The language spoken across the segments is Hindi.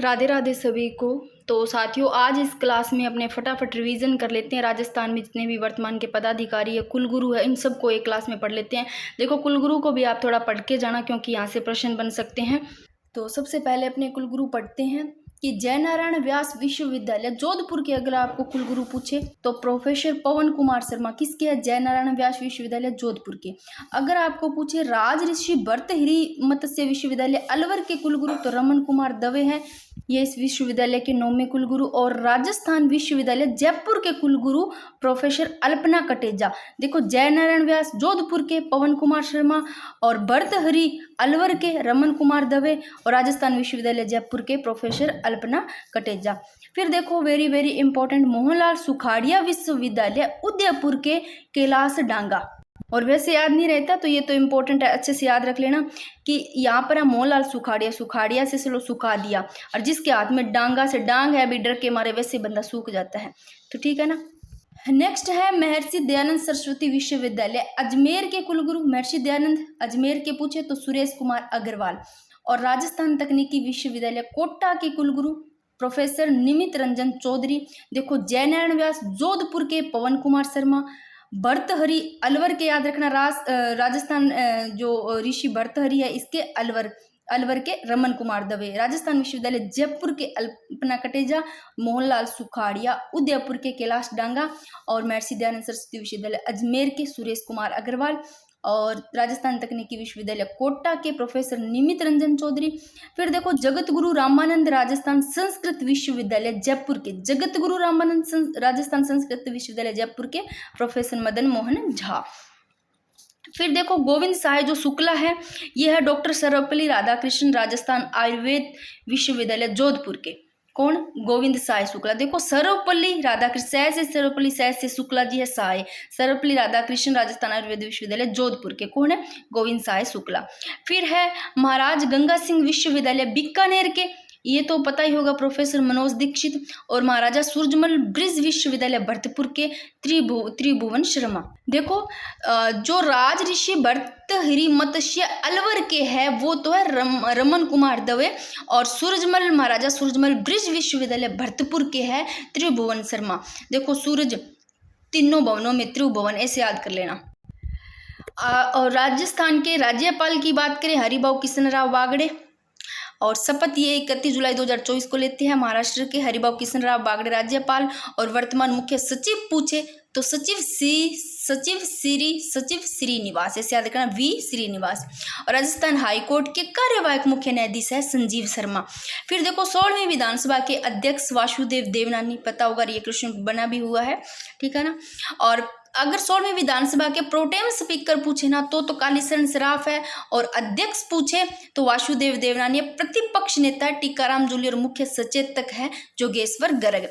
राधे राधे सभी को। तो साथियों, आज इस क्लास में अपने फटाफट रिवीजन कर लेते हैं। राजस्थान में जितने भी वर्तमान के पदाधिकारी है, कुलगुरु है, इन सबको एक क्लास में पढ़ लेते हैं। देखो, कुलगुरु को भी आप थोड़ा पढ़ के जाना, क्योंकि यहाँ से प्रश्न बन सकते हैं। तो सबसे पहले अपने कुलगुरु पढ़ते हैं कि जयनारायण व्यास विश्वविद्यालय जोधपुर के अगर आपको कुलगुरु पूछे तो प्रोफेसर पवन कुमार शर्मा किसके है? जयनारायण व्यास विश्वविद्यालय जोधपुर के। अगर आपको पूछे राज ऋषि भर्तृहरि मत्स्य विश्वविद्यालय अलवर के कुलगुरु तो रमन कुमार दवे हैं, ये इस विश्वविद्यालय के 9वें कुलगुरु। और राजस्थान विश्वविद्यालय जयपुर के कुलगुरु प्रोफेसर अल्पना कटेजा। देखो, जयनारायण व्यास जोधपुर के पवन कुमार शर्मा, और भर्तृहरि अलवर के रमन कुमार दवे, और राजस्थान विश्वविद्यालय जयपुर के प्रोफेसर अल्पना कटेजा। फिर देखो, very very important, Mohanlal Sukhadia विश्वविद्यालय उदयपुर के कैलाश डांगा। और वैसे याद नहीं रहता तो ये तो इम्पोर्टेंट है, अच्छे से याद रख लेना कि यहाँ पर है मोहनलाल सुखाड़िया। सुखाड़िया से चलो सुखा दिया, और जिसके हाथ में डांगा से डांग है अभी डर के मारे, वैसे बंदा सूख जाता है। तो ठीक है ना। नेक्स्ट है महर्षि दयानंद सरस्वती विश्वविद्यालय अजमेर के कुलगुरु। महर्षि दयानंद अजमेर के पूछे तो सुरेश कुमार अग्रवाल। और राजस्थान तकनीकी विश्वविद्यालय कोटा के कुलगुरु प्रोफेसर निमित रंजन चौधरी। देखो, जयनारायण व्यास जोधपुर के पवन कुमार शर्मा, भर्तृहरि अलवर के, याद रखना, राजस्थान जो ऋषि भर्तृहरि है इसके अलवर के रमन कुमार दवे। राजस्थान विश्वविद्यालय जयपुर के अल्पना कटेजा, मोहनलाल सुखाड़िया उदयपुर के कैलाश डांगा, और महर्षि दयानंद सरस्वती विश्वविद्यालय अजमेर के सुरेश कुमार अग्रवाल, और राजस्थान तकनीकी विश्वविद्यालय कोटा के प्रोफेसर निमित रंजन चौधरी। फिर देखो, जगत गुरु रामानंद राजस्थान संस्कृत विश्वविद्यालय जयपुर के, जगत गुरु रामानंद राजस्थान संस्कृत विश्वविद्यालय जयपुर के प्रोफेसर मदन मोहन झा। फिर देखो, गोविंद साय जो शुक्ला है, यह है डॉक्टर सर्वपल्ली राधाकृष्णन राजस्थान आयुर्वेद विश्वविद्यालय जोधपुर के। कौन? गोविंद साय शुक्ला। देखो, सर्वपल्ली राधाकृष्ण, सह से सर्वपल्ली, सह से शुक्ला जी है साय, सर्वपल्ली राधाकृष्णन राजस्थान आयुर्वेद विश्वविद्यालय जोधपुर के। कौन है? गोविंद साय शुक्ला। फिर है महाराज गंगा सिंह विश्वविद्यालय बीकानेर के, ये तो पता ही होगा, प्रोफेसर मनोज दीक्षित। और महाराजा सूरजमल ब्रिज विश्वविद्यालय भरतपुर के त्रिभुवन शर्मा। देखो, जो राज ऋषि भर्तृहरि मत्स्य अलवर के है वो तो है रमन कुमार दवे, और सूरजमल महाराजा सूरजमल ब्रिज विश्वविद्यालय भरतपुर के है त्रिभुवन शर्मा। देखो, सूरज तीनों भवनों में त्रिभुवन, ऐसे याद कर लेना। और राजस्थान के राज्यपाल की बात करें, हरिभाऊ किशनराव बागड़े, और शपथ ये 31 जुलाई 2024 को लेते हैं। महाराष्ट्र के हरिभाऊ किशनराव बागड़े राज्यपाल। और वर्तमान मुख्य सचिव पूछे तो सचिव श्रीनिवास, ऐसे याद रखना, वी श्रीनिवास। और राजस्थान हाईकोर्ट के कार्यवाहक मुख्य न्यायाधीश है संजीव शर्मा। फिर देखो, 16वीं विधानसभा के अध्यक्ष वासुदेव देवनानी, पता होगा, ये क्वेश्चन बना भी हुआ है, ठीक है ना। और अगर 16वीं विधानसभा के प्रोटेम स्पीकर पूछे ना तो कालीचरण सराफ है, और अध्यक्ष पूछे तो वासुदेव देवनानी। प्रतिपक्ष नेता टीकाराम जूली, और मुख्य सचेतक है जोगेश्वर गर्ग।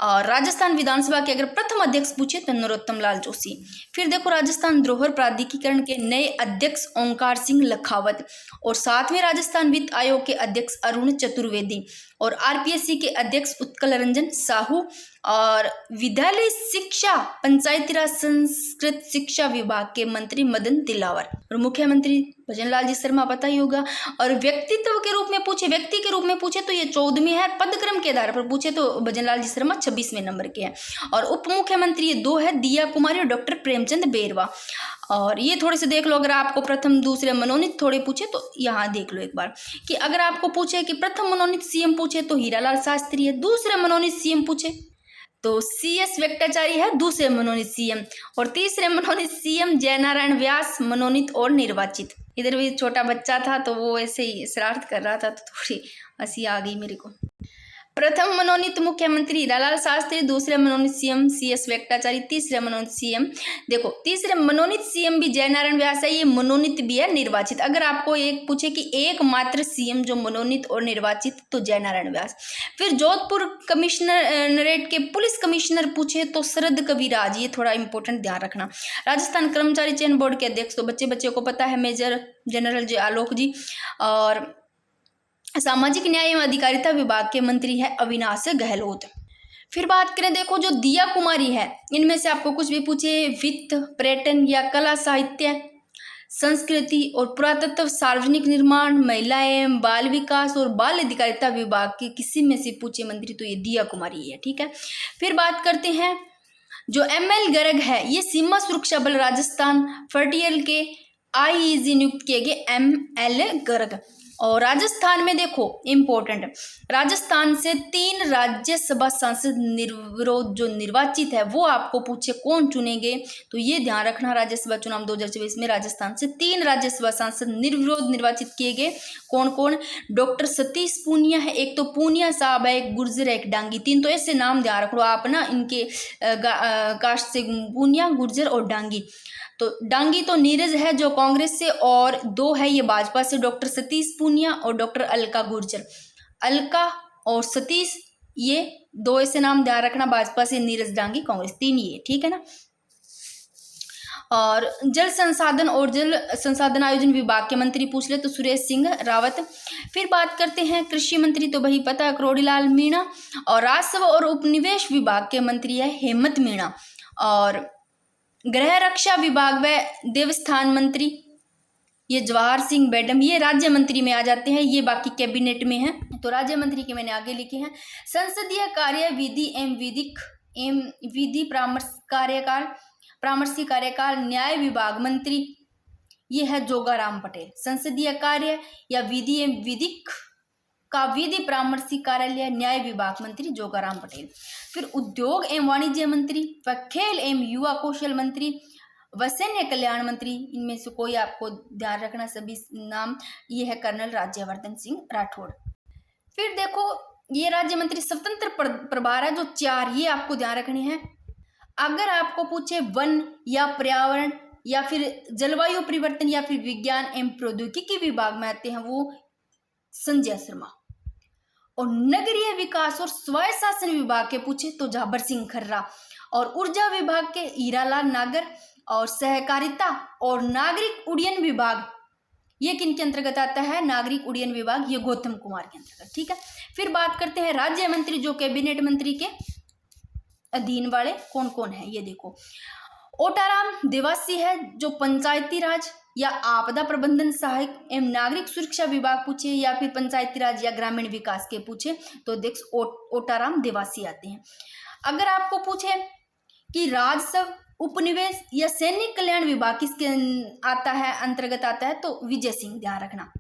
और राजस्थान विधानसभा के अगर प्रथम अध्यक्ष पूछे तो नरोत्तम लाल जोशी। फिर देखो, राजस्थान धरोहर प्राधिकरण के नए अध्यक्ष ओंकार सिंह लखावत, और 7वें राजस्थान वित्त आयोग के अध्यक्ष अरुण चतुर्वेदी, और आरपीएससी के अध्यक्ष उत्कल रंजन साहू, और विद्यालय शिक्षा पंचायती राज संस्कृत शिक्षा विभाग के मंत्री मदन दिलावर, और मुख्यमंत्री भजनलाल जी शर्मा, पता ही होगा। और व्यक्ति के रूप में पूछे तो ये 14वें है, पदक्रम के आधार पर पूछे तो भजनलाल जी शर्मा 26वें नंबर के हैं। और उप मुख्यमंत्री ये 2 है, दिया कुमारी और डॉक्टर प्रेमचंद बेरवा। और ये थोड़े से देख लो, अगर आपको प्रथम दूसरे मनोनीत थोड़े पूछे तो यहाँ देख लो एक बार कि अगर आपको पूछे कि प्रथम मनोनीत सीएम पूछे तो हीरालाल शास्त्री है, दूसरे मनोनीत सीएम पूछे तो सीएस वेंकटाचार्य है दूसरे मनोनीत सीएम, और तीसरे मनोनीत सीएम जयनारायण व्यास, मनोनीत और निर्वाचित। इधर भी छोटा बच्चा था तो वो ऐसे ही शरारत कर रहा था तो थोड़ी हंसी आ गई मेरे को। प्रथम मनोनीत मुख्यमंत्री हीरालाल शास्त्री, दूसरे मनोनीत सीएम सीएस वेंकटाचार्य, तीसरे मनोनीत सीएम, देखो तीसरे मनोनीत सीएम भी जयनारायण व्यास है, ये मनोनीत भी है निर्वाचित। अगर आपको एक पूछे कि एकमात्र सीएम जो मनोनीत और निर्वाचित तो जयनारायण व्यास। फिर जोधपुर कमिश्नरेट के पुलिस कमिश्नर पूछे तो शरद कविराज, ये थोड़ा इंपॉर्टेंट ध्यान रखना। राजस्थान कर्मचारी चयन बोर्ड के अध्यक्ष तो बच्चे को पता है, मेजर जनरल जी आलोक जी। और सामाजिक न्याय एवं अधिकारिता विभाग के मंत्री है अविनाश गहलोत। फिर बात करें, देखो जो दिया कुमारी है, इनमें से आपको कुछ भी पूछे, वित्त, पर्यटन या कला साहित्य संस्कृति और पुरातत्व, सार्वजनिक निर्माण, महिला एवं बाल विकास और बाल अधिकारिता विभाग के किसी में से पूछे मंत्री तो ये दिया कुमारी है, ठीक है। फिर बात करते हैं जो ML गर्ग है, ये सीमा सुरक्षा बल राजस्थान फ्रंटियर के IEG नियुक्त किए गए ML गर्ग। और राजस्थान में देखो इम्पोर्टेंट, राजस्थान से 3 राज्यसभा सांसद निर्विरोध जो निर्वाचित है वो आपको पूछे कौन चुनेंगे, तो ये ध्यान रखना राज्यसभा चुनाव 2024 में राजस्थान से 3 राज्यसभा सांसद निर्विरोध निर्वाचित किए गए। कौन कौन? डॉक्टर सतीश पूनिया है, एक तो पूनिया साहब है, एक गुर्जर है, एक डांगी। 3 तो ऐसे नाम ध्यान रखो आप ना, इनके कास्ट से पूनिया, गुर्जर और डांगी। तो डांगी तो नीरज है जो कांग्रेस से, और 2 है ये भाजपा से, डॉक्टर सतीश पूनिया और डॉक्टर अलका गुर्जर। अलका और सतीश ये 2 ऐसे नाम ध्यान रखना, भाजपा से, नीरज डांगी कांग्रेस, 3 ये, ठीक है ना। और जल संसाधन और जल संसाधन आयोजन विभाग के मंत्री पूछ ले तो सुरेश सिंह रावत। फिर बात करते हैं कृषि मंत्री, तो भाई पता है करोड़ीलाल मीणा। और राजस्व और उपनिवेश विभाग के मंत्री है हेमंत मीणा। और गृह रक्षा विभाग व देवस्थान मंत्री ये जवाहर सिंह मैडम, ये राज्य मंत्री में आ जाते हैं, ये बाकी कैबिनेट में हैं। तो राज्य मंत्री के मैंने आगे लिखे हैं। संसदीय कार्य, विधि एवं विधि परामर्शी कार्यकाल न्याय विभाग मंत्री ये है जोगाराम पटेल। संसदीय कार्य या विधि एवं विधिक का विधि परामर्शी कार्यालय न्याय विभाग मंत्री जोगाराम पटेल। फिर उद्योग एवं वाणिज्य मंत्री व खेल एवं युवा कौशल मंत्री व सैन्य कल्याण मंत्री, इनमें से कोई आपको ध्यान रखना, सभी नाम ये है कर्नल राज्यवर्धन सिंह राठौड़। फिर देखो ये राज्य मंत्री स्वतंत्र प्रभार है जो 4, ये आपको ध्यान रखने हैं। अगर आपको पूछे वन या पर्यावरण या फिर जलवायु परिवर्तन या फिर विज्ञान एवं प्रौद्योगिकी विभाग में आते हैं वो संजय शर्मा। और नगरीय विकास और स्वायत्त शासन विभाग के पूछे तो झाबर सिंह खर्रा। और ऊर्जा विभाग के हीरालाल नागर। और सहकारिता और नागरिक उड्डयन विभाग ये किन के अंतर्गत आता है? नागरिक उड्डयन विभाग, ये गौतम कुमार के अंतर्गत, ठीक है। फिर बात करते हैं राज्य मंत्री जो कैबिनेट मंत्री के अधीन वाले कौन कौन है, ये देखो। ओटाराम देवासी है जो पंचायती राज या आपदा प्रबंधन सहायक एवं नागरिक सुरक्षा विभाग पूछे या फिर पंचायती राज या ग्रामीण विकास के पूछे तो देख ओटाराम देवासी आते हैं। अगर आपको पूछे कि राजस्व, उपनिवेश या सैनिक कल्याण विभाग किसके आता है, अंतर्गत आता है, तो विजय सिंह, ध्यान रखना।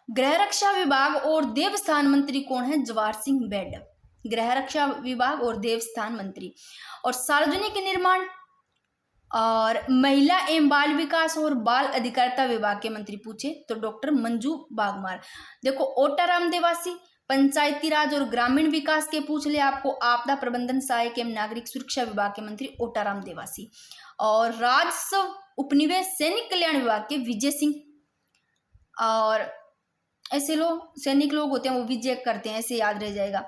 गृह रक्षा विभाग और देवस्थान मंत्री कौन है? जवाहर सिंह मैडम, गृह रक्षा विभाग और देवस्थान मंत्री। और सार्वजनिक निर्माण और महिला एवं बाल विकास और बाल अधिकारिता विभाग के मंत्री पूछे तो डॉक्टर मंजू बागमार। देखो ओटाराम देवासी पंचायती राज और ग्रामीण विकास के पूछ ले आपको, आपदा प्रबंधन सहायक एवं नागरिक सुरक्षा विभाग के मंत्री ओटाराम देवासी। और राजस्व, उपनिवेश, सैनिक कल्याण विभाग के विजय सिंह। और ऐसे लोग सैनिक लोग होते हैं वो विजय करते हैं, ऐसे याद रह जाएगा,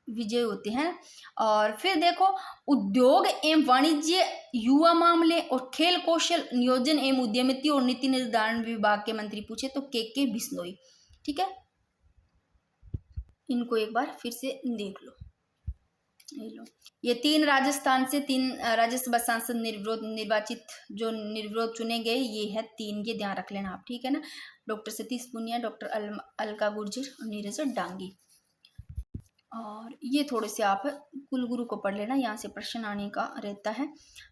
विजय होते हैं। और फिर देखो उद्योग एवं वाणिज्य, युवा मामले और खेल कौशल, नियोजन एवं उद्यमिता और नीति निर्धारण विभाग के मंत्री पूछे तो के बिश्नोई, ठीक है। इनको एक बार फिर से देख लो, ये 3 राजस्थान से 3 राज्यसभा सांसद निर्वाचित जो निर्विरोध चुने गए, ये है 3, ये ध्यान रख लेना आप, ठीक है ना। डॉक्टर सतीश पूनिया, डॉक्टर अलका गुर्जर और नीरज डांगी। और ये थोड़े से आप कुलगुरु को पढ़ लेना, यहाँ से प्रश्न आने का रहता है,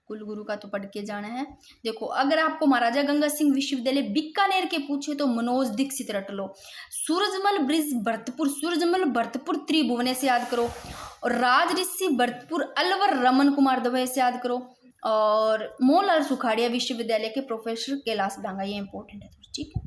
कुलगुरु का तो पढ़ के जाना है। देखो अगर आपको महाराजा गंगा सिंह विश्वविद्यालय बीकानेर के पूछे तो मनोज दीक्षित रट लो। सूरजमल ब्रिज भरतपुर त्रिभुवने से याद करो। और राज ऋषि भरतपुर अलवर रमन कुमार दवे से याद करो। और मोहनलाल सुखाड़िया विश्वविद्यालय के प्रोफेसर कैलाश डांगा, ये इंपॉर्टेंट है, ठीक है।